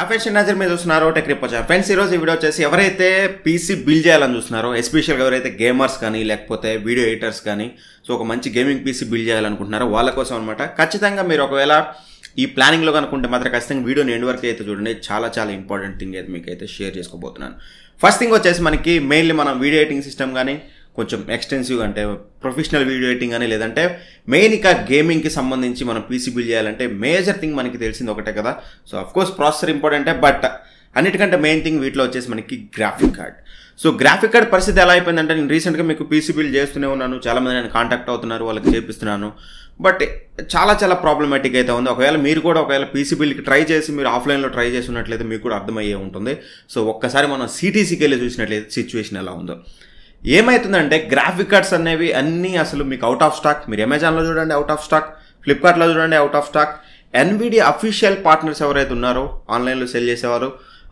Friends నజర్ మీద చూస్తున్నారో tech report friends ఈ రోజు ఈ వీడియో వచ్చేసి ఎవరైతే పీసీ బిల్డ్ చేయాలని చూస్తున్నారో ఎస్పెషల్గా ఎవరైతే గేమర్స్ కానీ లేకపోతే వీడియో ఎడిటర్స్ కానీ సో ఒక మంచి గేమింగ్ పీసీ బిల్డ్ చేయాలనుకుంటున్నారో వాళ్ళ కోసం అనమాట. ఖచ్చితంగా మీరు ఒకవేళ ఈ ప్లానింగ్లో కనుక్కుంటే మాత్రం ఖచ్చితంగా వీడియోని ఎండ్ వరకు అయితే చూడండి. చాలా ఇంపార్టెంట్ థింగ్ అయితే మీకు అయితే షేర్ చేసుకోబోతున్నాను. ఫస్ట్ థింగ్ వచ్చేసి మనకి మెయిన్లీ మనం వీడియో ఎడిటింగ్ సిస్టమ్ కానీ కొంచెం ఎక్స్టెన్సివ్ అంటే ప్రొఫెషనల్ వీడియో ఎడిటింగ్ అని లేదంటే మెయిన్ ఇక గేమింగ్కి సంబంధించి మనం పీసీ బిల్డ్ చేయాలంటే మేజర్ థింగ్ మనకి తెలిసింది ఒకటే కదా. సో అఫ్కోర్స్ ప్రాసెసర్ ఇంపార్టెంటే, బట్ అన్నిటికంటే మెయిన్ థింగ్ వీటిలో వచ్చేసి మనకి graphic card. So graphic card పరిస్థితి ఎలా అయిపోయిందంటే నేను రీసెంట్గా మీకు పీసీ బిల్డ్ చేస్తూనే ఉన్నాను, చాలామంది నేను కాంటాక్ట్ అవుతున్నారు, వాళ్ళకి చేపిస్తున్నాను, బట్ చాలా ప్రాబ్లమాటిక్ అయితే ఉంది. ఒకవేళ మీరు కూడా ఒకవేళ పీసీ బిల్డ్కి ట్రై చేసి మీరు ఆఫ్లైన్లో ట్రై చేసి ఉన్నట్లయితే మీకు కూడా అర్థమయ్యే ఉంటుంది. సో ఒక్కసారి మనం సిటీసీకి వెళ్ళి చూసినట్లయితే సిచ్యువేషన్ ఎలా ఉందో. ఏమవుతుందంటే గ్రాఫిక్ కార్డ్స్ అనేవి అన్నీ అసలు మీకు అవుట్ ఆఫ్ స్టాక్. మీరు అమెజాన్లో చూడండి అవుట్ ఆఫ్ స్టాక్, ఫ్లిప్కార్ట్లో చూడండి out of stock, Nvidia official partners ఎవరైతే ఉన్నారో ఆన్లైన్లో సెల్ చేసేవారు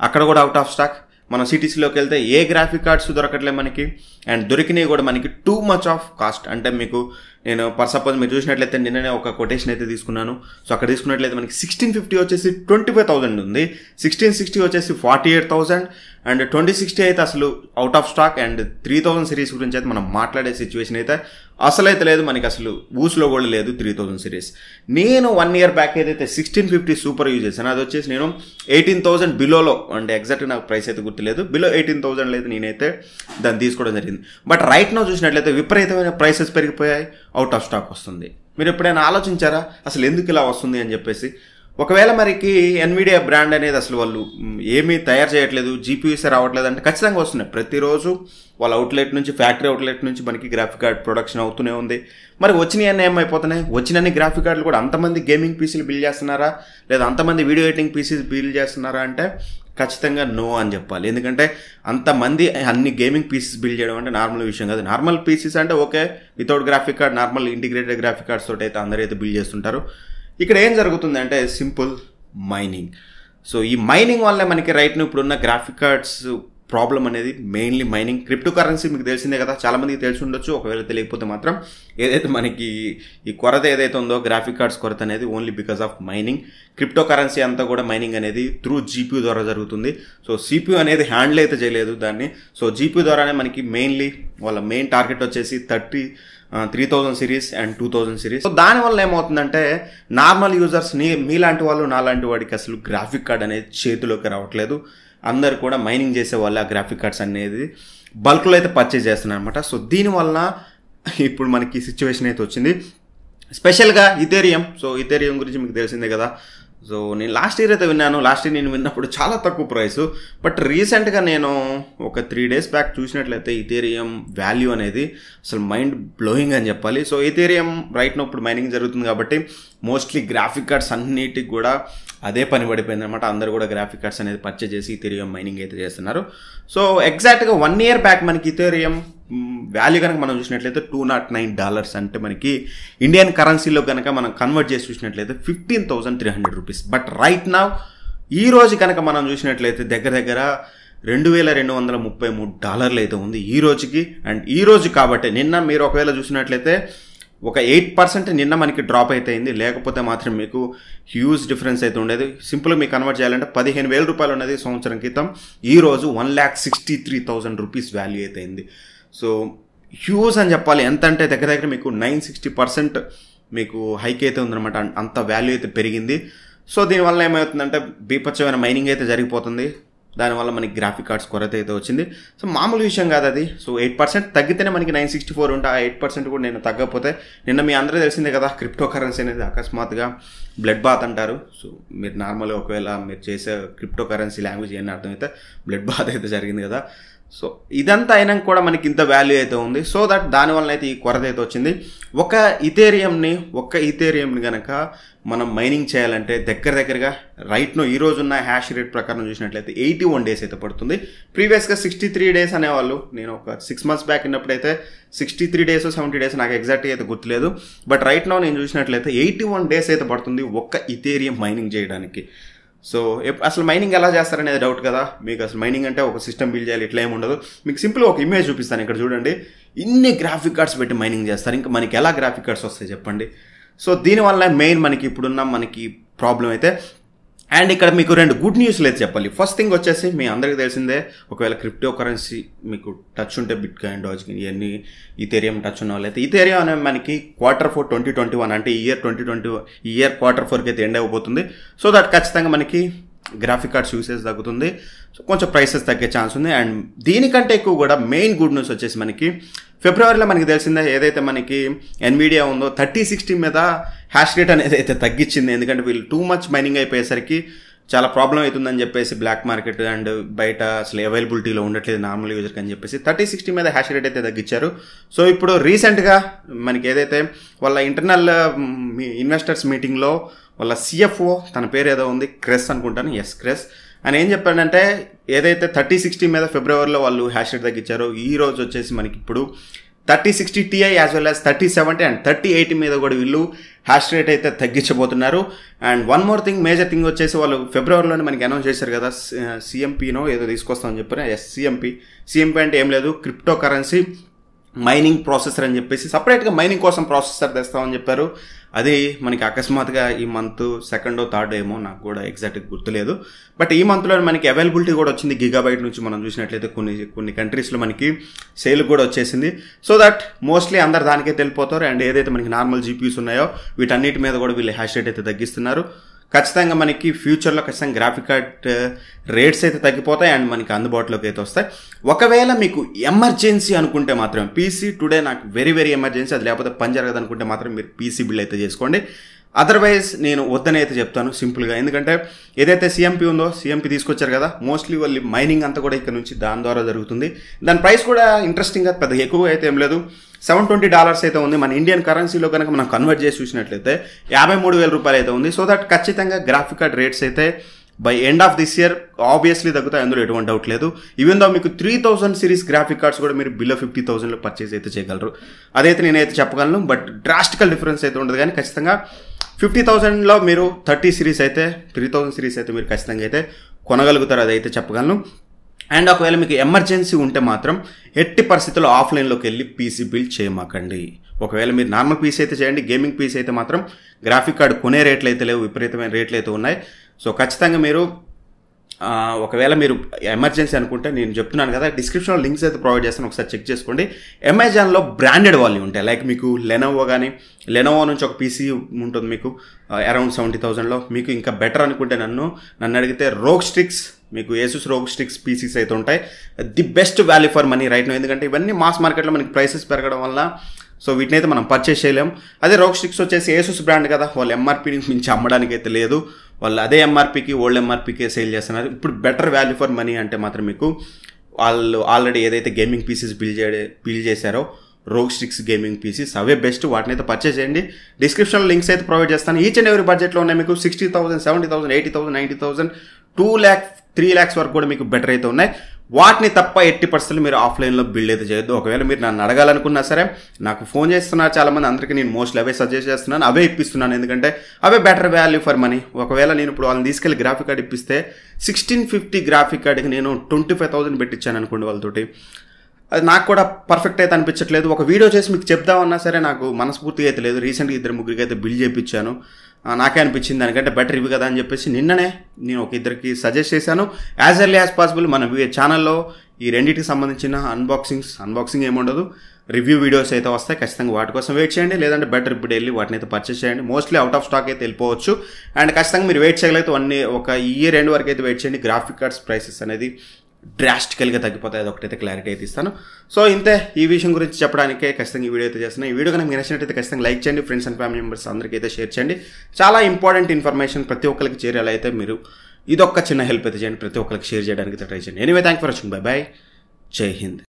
అక్కడ కూడా అవుట్ ఆఫ్ స్టాక్. మనం సిటీసీలోకి వెళ్తే ఏ గ్రాఫిక్ కార్డ్స్ దొరకట్లేదు మనకి, అండ్ దొరికినవి కూడా మనకి టూ మచ్ ఆఫ్ కాస్ట్. అంటే మీకు నేను ఫర్ సపోజ్ మీరు చూసినట్లయితే నిన్ననే ఒక కొటేషన్ అయితే తీసుకున్నాను. సో అక్కడ తీసుకున్నట్లయితే మనకి 1650 వచ్చేసి 25,000 ఉంది, 1660 వచ్చేసి 48,000, అండ్ 2060 అయితే అసలు out of stock, and 3000 series గురించి అయితే మనం మాట్లాడే సిచ్యువేషన్ అయితే అసలైతే లేదు. మనకి అసలు ఊసులో కూడా లేదు 3000 సిరీస్. నేను 1 year బ్యాక్ ఏదైతే 1650 సూపర్ యూజ్ చేశాను అది వచ్చేసి నేను 18,000 బిలోలో, అంటే ఎగ్జాక్ట్గా నాకు ప్రైస్ అయితే గుర్తులేదు, బిలో 18,000 అయితే నేనైతే దాన్ని తీసుకోవడం జరిగింది. బట్ రైట్ నౌ చూసినట్లయితే విపరీతమైన ప్రైసెస్ పెరిగిపోయాయి, అవుట్ ఆఫ్ స్టాక్ వస్తుంది. మీరు ఎప్పుడైనా ఆలోచించారా అసలు ఎందుకు ఇలా వస్తుంది అని చెప్పేసి? ఒకవేళ మరికి ఎన్విడియా బ్రాండ్ అనేది అసలు వాళ్ళు ఏమీ తయారు చేయట్లేదు, జీపీయూసే రావట్లేదు అంటే ఖచ్చితంగా వస్తున్నాయి. ప్రతిరోజు వాళ్ళ అవుట్లెట్ నుంచి, ఫ్యాక్టరీ అవుట్లెట్ నుంచి మనకి గ్రాఫిక్ కార్డ్ ప్రొడక్షన్ అవుతూనే ఉంది. మరి వచ్చినవన్నీ ఏమైపోతున్నాయి? వచ్చినన్ని గ్రాఫిక్ కార్డులు కూడా అంతమంది గేమింగ్ పీసీలు బిల్డ్ చేస్తున్నారా, లేదా అంతమంది వీడియో ఎడిటింగ్ పీసీస్ బిల్డ్ చేస్తున్నారా అంటే ఖచ్చితంగా నో అని చెప్పాలి. ఎందుకంటే అంతమంది అన్ని గేమింగ్ పీసెస్ బిల్డ్ చేయడం అంటే నార్మల్ విషయం కాదు. నార్మల్ పీసెస్ అంటే okay, without graphic card normal integrated graphic cards తోటి అయితే అందరైతే బిల్డ్ చేస్తుంటారు. ఇక్కడ ఏం జరుగుతుంది అంటే సింపుల్ మైనింగ్. సో ఈ మైనింగ్ వల్లే మనకి రైట్ ను ఇప్పుడున్న గ్రాఫిక్ కార్డ్స్ ప్రాబ్లం అనేది మెయిన్లీ మైనింగ్. క్రిప్టో కరెన్సీ మీకు తెలిసిందే కదా, చాలామందికి తెలిసి ఉండొచ్చు. ఒకవేళ తెలియకపోతే మాత్రం ఏదైతే మనకి ఈ కొరత ఏదైతే ఉందో గ్రాఫిక్ కార్డ్స్ కొరత అనేది only because of mining. Crypto currency అంతా కూడా మైనింగ్ అనేది త్రూ జీపీయూ ద్వారా జరుగుతుంది. సో సిపియూ అనేది హ్యాండిల్ అయితే చేయలేదు దాన్ని. సో జీపీయూ ద్వారానే మనకి మెయిన్లీ వాళ్ళ మెయిన్ టార్గెట్ వచ్చేసి 3000 సిరీస్ అండ్ 2000 సిరీస్. సో దానివల్ల ఏమవుతుందంటే నార్మల్ యూజర్స్ మీలాంటి వాళ్ళు నాలాంటి వాడికి అసలు గ్రాఫిక్ కార్డ్ అనేది చేతిలోకి రావట్లేదు. అందరు కూడా మైనింగ్ చేసే వాళ్ళు ఆ గ్రాఫిక్ కార్డ్స్ అనేది బల్క్లో అయితే పర్చేజ్ చేస్తున్నారు అనమాట. సో దీనివల్ల ఇప్పుడు మనకి సిచ్యువేషన్ అయితే వచ్చింది. స్పెషల్గా ఇథేరియం. సో ఇథేరియం గురించి మీకు తెలిసిందే కదా. సో నేను లాస్ట్ ఇయర్ అయితే విన్నాను. లాస్ట్ ఇయర్ నేను విన్నప్పుడు చాలా తక్కువ ప్రైసు, బట్ రీసెంట్గా నేను ఒక 3 days బ్యాక్ చూసినట్లయితే ఇథేరియం వాల్యూ అనేది అసలు మైండ్ బ్లోయింగ్ అని చెప్పాలి. సో ఇథేరియం రైట్ నో ఇప్పుడు మైనింగ్ జరుగుతుంది కాబట్టి మోస్ట్లీ గ్రాఫిక్ కార్డ్స్ అన్నిటికి కూడా అదే పని పడిపోయింది అనమాట. అందరూ కూడా గ్రాఫిక్ కార్డ్స్ అనేది పర్చేజ్ చేసి ఇథేరియం మైనింగ్ అయితే చేస్తున్నారు. సో ఎగ్జాక్ట్గా 1 year బ్యాక్ మనకి ఇథేరియం వాల్యూ కనుక మనం చూసినట్లయితే $209, అంటే మనకి ఇండియన్ కరెన్సీలో కనుక మనం కన్వర్ట్ చేసి చూసినట్లయితే 15,300 రూపీస్. బట్ రైట్ నౌ ఈ రోజు కనుక మనం చూసినట్లయితే దగ్గర $2,233 అయితే ఉంది ఈ రోజుకి. అండ్ ఈ రోజు కాబట్టి నిన్న మీరు ఒకవేళ చూసినట్లయితే ఒక 8% నిన్న మనకి డ్రాప్ అయితే అయింది, లేకపోతే మాత్రం మీకు హ్యూజ్ డిఫరెన్స్ అయితే ఉండేది. సింపుల్గా మీకు కన్వర్ట్ చేయాలంటే 15,000 రూపాయలు ఉన్నది సంవత్సరం క్రితం, ఈ రోజు 1,63,000 రూపీస్ వాల్యూ అయితే అయింది. సో హ్యూజ్ అని చెప్పాలి. ఎంత అంటే దగ్గర మీకు 960% మీకు హైక్ అయితే ఉందన్నమాట. అంత వాల్యూ అయితే పెరిగింది. సో దీనివల్ల ఏమవుతుందంటే బీపచ్చమైన మైనింగ్ అయితే జరిగిపోతుంది. దానివల్ల మనకి గ్రాఫిక్ కార్డ్స్ కొరత అయితే వచ్చింది. సో మామూలు విషయం కాదు అది. సో 8% తగ్గితేనే మనకి 964 ఉంటే ఆ 8% కూడా నేను తగ్గకపోతే నిన్న మీ అందరూ తెలిసిందే కదా, క్రిప్టో కరెన్సీ అనేది అకస్మాత్తుగా బ్లడ్ బాత్ అంటారు. సో మీరు నార్మల్గా ఒకవేళ మీరు చేసే క్రిప్టో కరెన్సీ లాంగ్వేజ్ ఏమని అర్థమైతే బ్లడ్ బాత్ అయితే జరిగింది కదా. సో ఇదంతా అయినా కూడా మనకి ఇంత వాల్యూ అయితే ఉంది. సో దట్ దానివల్ల అయితే ఈ కొరత అయితే వచ్చింది. ఒక ఇథేరియంని కనుక మనం మైనింగ్ చేయాలంటే దగ్గరగా రైట్ నో ఈ రోజున్న హ్యాష్ రేట్ ప్రకారం చూసినట్లయితే 81 days అయితే పడుతుంది. ప్రీవియస్గా 63 days అనేవాళ్ళు. నేను ఒక 6 months బ్యాక్ ఉన్నప్పుడైతే 63 days 70 days నాకు ఎగ్జాక్ట్గా అయితే గుర్తులేదు. బట్ రైట్ నో నేను చూసినట్లయితే 81 days అయితే పడుతుంది ఒక్క ఇథేరియం మైనింగ్ చేయడానికి. సో అసలు మైనింగ్ ఎలా చేస్తారనేది డౌట్ కదా మీకు. అసలు మైనింగ్ అంటే ఒక సిస్టమ్ బిల్డ్ చేయాలి ఇట్లా ఏమి ఉండదు. మీకు సింపుల్గా ఒక ఇమేజ్ చూపిస్తాను. ఇక్కడ చూడండి, ఇన్ని గ్రాఫిక్ కార్డ్స్ పెట్టి మైనింగ్ చేస్తారు. ఇంకా మనకి ఎలా గ్రాఫిక్ కార్డ్స్ వస్తాయి చెప్పండి? సో దీనివల్ల మెయిన్ మనకి ఇప్పుడున్న మనకి ప్రాబ్లం అయితే అండ్ ఇక్కడ మీకు 2 గుడ్ న్యూస్లు అయితే చెప్పాలి. ఫస్ట్ థింగ్ వచ్చేసి మీ అందరికీ తెలిసిందే, ఒకవేళ క్రిప్టో కరెన్సీ మీకు టచ్ ఉంటే బిట్ కాయిన్, డాజ్ ఇవన్నీ ఈథేరియం టచ్ ఉన్న వాళ్ళైతే, ఈథేరియం అనే మనకి Q4 2021 అంటే ఈ ఇయర్ Q4కి అయితే ఎండ్ అయిపోతుంది. సో దట్ ఖచ్చితంగా మనకి గ్రాఫిక్ కార్డ్స్ యూసేజ్ తగ్గుతుంది, సో కొంచెం ప్రైసెస్ తగ్గే ఛాన్స్ ఉంది. అండ్ దీనికంటే ఎక్కువ కూడా మెయిన్ గుడ్ న్యూస్ వచ్చేసి మనకి ఫిబ్రవరిలో మనకి తెలిసిందే, ఏదైతే మనకి ఎన్విడియా ఉందో 3060 మీద హ్యాష్ రేట్ అనేది అయితే తగ్గించింది. ఎందుకంటే వీళ్ళు టూ మచ్ మైనింగ్ అయిపోయేసరికి చాలా ప్రాబ్లం అవుతుందని చెప్పేసి బ్లాక్ మార్కెట్ అండ్ బయట అసలు అవైలబిలిటీలో ఉండట్లేదు నార్మల్ యూజర్కి అని చెప్పేసి 3060 మీద హ్యాష్ రేట్ అయితే తగ్గించారు. సో ఇప్పుడు రీసెంట్గా మనకి ఏదైతే వాళ్ళ ఇంటర్నల్ ఇన్వెస్టర్స్ మీటింగ్లో వాళ్ళ CFO తన పేరు ఏదో ఉంది, క్రెస్ అనుకుంటాను, క్రెస్ అని ఏం చెప్పాడంటే, ఏదైతే 3060 మీద ఫిబ్రవరిలో వాళ్ళు హ్యాష్ రేట్ తగ్గించారో, ఈ రోజు వచ్చేసి మనకి ఇప్పుడు 3060 Ti as well as 3070 and 3080 మీద కూడా వీళ్ళు హ్యాష్ రేట్ అయితే తగ్గించబోతున్నారు. And one more thing, major thing వచ్చేసి వాళ్ళు ఫిబ్రవరిలోనే మనకి అనౌన్స్ చేశారు కదా, CMPనో ఏదో తీసుకొస్తామని చెప్పారు. CMP అంటే ఏం లేదు, క్రిప్టో కరెన్సీ మైనింగ్ ప్రాసెసర్ అని చెప్పేసి సపరేట్గా మైనింగ్ కోసం ప్రాసెసర్ తెస్తామని చెప్పారు. అది మనకి అకస్మాత్తుగా ఈ మంత్ 2nd, 3rd ఏమో, నాకు కూడా ఎగ్జాక్ట్గా గుర్తులేదు. బట్ ఈ మంత్లో మనకి అవైలబిలిటీ కూడా వచ్చింది. గిగాబైట్ నుంచి మనం చూసినట్లయితే కొన్ని కంట్రీస్లో మనకి సేల్ కూడా వచ్చేసింది. సో దట్ మోస్ట్లీ అందరు దానికే తెలిపోతారు. అండ్ ఏదైతే మనకి నార్మల్ GPUs ఉన్నాయో వీటన్నిటి మీద కూడా వీళ్ళు హ్యాష్ రేట్ అయితే తగ్గిస్తున్నారు. ఖచ్చితంగా మనకి ఫ్యూచర్లో ఖచ్చితంగా గ్రాఫిక్ కార్డ్ రేట్స్ అయితే తగ్గిపోతాయి అండ్ మనకి అందుబాటులోకి అయితే వస్తాయి. ఒకవేళ మీకు ఎమర్జెన్సీ అనుకుంటే మాత్రం PC టుడే నాకు వెరీ ఎమర్జెన్సీ, అది లేకపోతే పని జరగదు అనుకుంటే మాత్రం మీరు PC బిల్డ్ అయితే చేసుకోండి. అదర్వైజ్ నేను వద్దనే అయితే చెప్తాను సింపుల్గా. ఎందుకంటే ఏదైతే CMP ఉందో, CMP తీసుకొచ్చారు కదా, మోస్ట్లీ వాళ్ళు మైనింగ్ అంతా కూడా ఇక్కడ నుంచి దాని ద్వారా జరుగుతుంది. దాని ప్రైస్ కూడా ఇంట్రెస్టింగ్గా పెద్ద ఎక్కువగా అయితే ఏం లేదు, $720 అయితే ఉంది. మన ఇండియన్ కరెన్సీలో కనుక మనం కన్వర్ట్ చేసి చూసినట్లయితే 53,000 రూపాయలు అయితే ఉంది. సో దట్ ఖచ్చితంగా గ్రాఫిక్ కార్డ్ రేట్స్ అయితే by end of this year obviously తగ్గుతాయి, అందులో ఎటువంటి డౌట్ లేదు. ఈవెన్ దో మీకు 3000 సిరీస్ గ్రాఫిక్ కార్డ్స్ కూడా మీరు బిలో 50,000లో పర్చేస్ అయితే చేయగలరు. అదైతే నేనైతే చెప్పగలను. బట్ డ్రాస్టికల్ డిఫరెన్స్ అయితే ఉండదు, కానీ ఖచ్చితంగా 50,000లో మీరు 30 సిరీస్ అయితే 3000 సిరీస్ అయితే మీరు ఖచ్చితంగా అయితే కొనగలుగుతారు, అదైతే చెప్పగలను. అండ్ ఒకవేళ మీకు ఎమర్జెన్సీ ఉంటే మాత్రం ఎట్టి పరిస్థితుల్లో ఆఫ్లైన్లోకి వెళ్ళి PC బిల్డ్ చేయమాకండి. ఒకవేళ మీరు నార్మల్ PC అయితే చేయండి, గేమింగ్ PC అయితే మాత్రం గ్రాఫిక్ కార్డు కొనే రేట్లు అయితే లేవు, విపరీతమైన రేట్లు అయితే ఉన్నాయి. సో ఖచ్చితంగా మీరు ఒకవేళ మీరు ఎమర్జెన్సీ అనుకుంటే నేను చెప్తున్నాను కదా, డిస్క్రిప్షన్లో లింక్స్ అయితే ప్రొవైడ్ చేస్తాను, ఒకసారి చెక్ చేసుకోండి. అమెజాన్లో బ్రాండెడ్ వాళ్ళు ఉంటాయి, లైక్ మీకు లెనోవో నుంచి ఒక PC ఉంటుంది మీకు అరౌండ్ 70,000లో. మీకు ఇంకా బెటర్ అనుకుంటే నన్ను అడిగితే రోగ్ స్ట్రిక్స్, మీకు ఏసుస్ రోగ్ స్ట్రిక్స్ PCs అయితే ఉంటాయి. The best value for money right no. ఎందుకంటే ఇవన్నీ మాస్ మార్కెట్లో మనకి ప్రైసెస్ పెరగడం వల్ల సో వీటిని అయితే మనం పర్చేస్ చేయలేం. అదే రోగ్ స్ట్రిక్స్ వచ్చేసి ఏసుస్ బ్రాండ్ కదా, వాళ్ళు MRPని మించి అమ్మడానికి అయితే లేదు, వాళ్ళు అదే MRPకి ఓల్డ్ MRPకే సేల్ చేస్తున్నారు. ఇప్పుడు బెటర్ వాల్యూ ఫర్ మనీ అంటే మాత్రం మీకు వాళ్ళు ఆల్రెడీ ఏదైతే గేమింగ్ PCs బిల్డ్ చేశారో రోగ్ స్ట్రిక్స్ గేమింగ్ PCs అవే బెస్ట్, వాటిని అయితే పర్చేస్ చేయండి. డిస్క్రిప్షన్లో లింక్స్ అయితే ప్రొవైడ్ చేస్తాను. ఈచ్ అండ్ ఎవరీ బడ్జెట్లో ఉన్నాయి మీకు 60,000, 70,000, 80,000, 90,000, 2 lakhs, 3 lakhs వరకు కూడా మీకు బెటర్ అయితే ఉన్నాయి. వాటిని తప్ప 80% మీరు ఆఫ్లైన్లో బిల్డ్ అయితే చేయొద్దు. ఒకవేళ మీరు నన్ను అడగాలనుకున్నా సరే నాకు ఫోన్ చేస్తున్నారు చాలామంది, అందరికీ నేను మోస్ట్లీ అవే సజెస్ట్ చేస్తున్నాను, అవే ఇప్పిస్తున్నాను. ఎందుకంటే అవే బెటర్ వాల్యూ ఫర్ మనీ. ఒకవేళ నేను ఇప్పుడు వాళ్ళని తీసుకెళ్ళి గ్రాఫిక్ కార్డ్ ఇప్పిస్తే 1650 గ్రాఫిక్ కార్డ్కి నేను 25,000 పెట్టించాను అనుకోండి వాళ్ళతోటి, అది నాకు కూడా పర్ఫెక్ట్ అయితే అనిపించట్లేదు. ఒక వీడియో చేసి మీకు చెప్దామన్నా సరే నాకు మనస్ఫూర్తిగా అయితే లేదు. రీసెంట్గా 2-3 అయితే బిల్డ్ చేయించాను, నాకే అనిపించింది దానికంటే బెటర్ ఇవి కదా అని చెప్పేసి నిన్ననే నేను ఒక 2 సజెస్ట్ చేశాను. యాజ్ ఎర్లీ యాజ్ పాసిబుల్ మన ఛానల్లో ఈ రెండింటికి సంబంధించిన అన్బాక్సింగ్ ఏముండదు, రివ్యూ వీడియోస్ అయితే వస్తాయి. ఖచ్చితంగా వాటి కోసం వెయిట్ చేయండి, లేదంటే బెటర్ ఇప్పుడు వెళ్ళి వాటిని అయితే పర్చేస్ చేయండి. మోస్ట్లీ అవుట్ ఆఫ్ స్టాక్ అయితే వెళ్ళిపోవచ్చు. అండ్ ఖచ్చితంగా మీరు వెయిట్ చేయగలిగితే ఒక ఇయర్ ఎండ్ వరకు అయితే వెయిట్ చేయండి. గ్రాఫిక్ కార్డ్స్ ప్రైసెస్ అనేది డ్రాస్టికల్గా తగ్గిపోతాయి, అదొకటైతే క్లారిటీ అయితే ఇస్తాను. సో ఇంతే ఈ విషయం గురించి చెప్పడానికే ఖచ్చితంగా ఈ వీడియో అయితే చేస్తున్నాను. ఈ వీడియో కనుక మీకు నచ్చినట్టయితే ఖచ్చితంగా లైక్ చేయండి, ఫ్రెండ్స్ అండ్ ఫ్యామిలీ మెంబర్స్ అందరికీ అయితే షేర్ చేయండి. చాలా ఇంపార్టెంట్ ఇన్ఫర్మేషన్ ప్రతి ఒక్కరికి చేరేలా అయితే మీరు ఇదొక్క చిన్న హెల్ప్ అయితే చేయండి, ప్రతి ఒక్కరికి షేర్ చేయడానికి ట్రై చేయండి. Anyway thank for watching, by by, జై హింద్.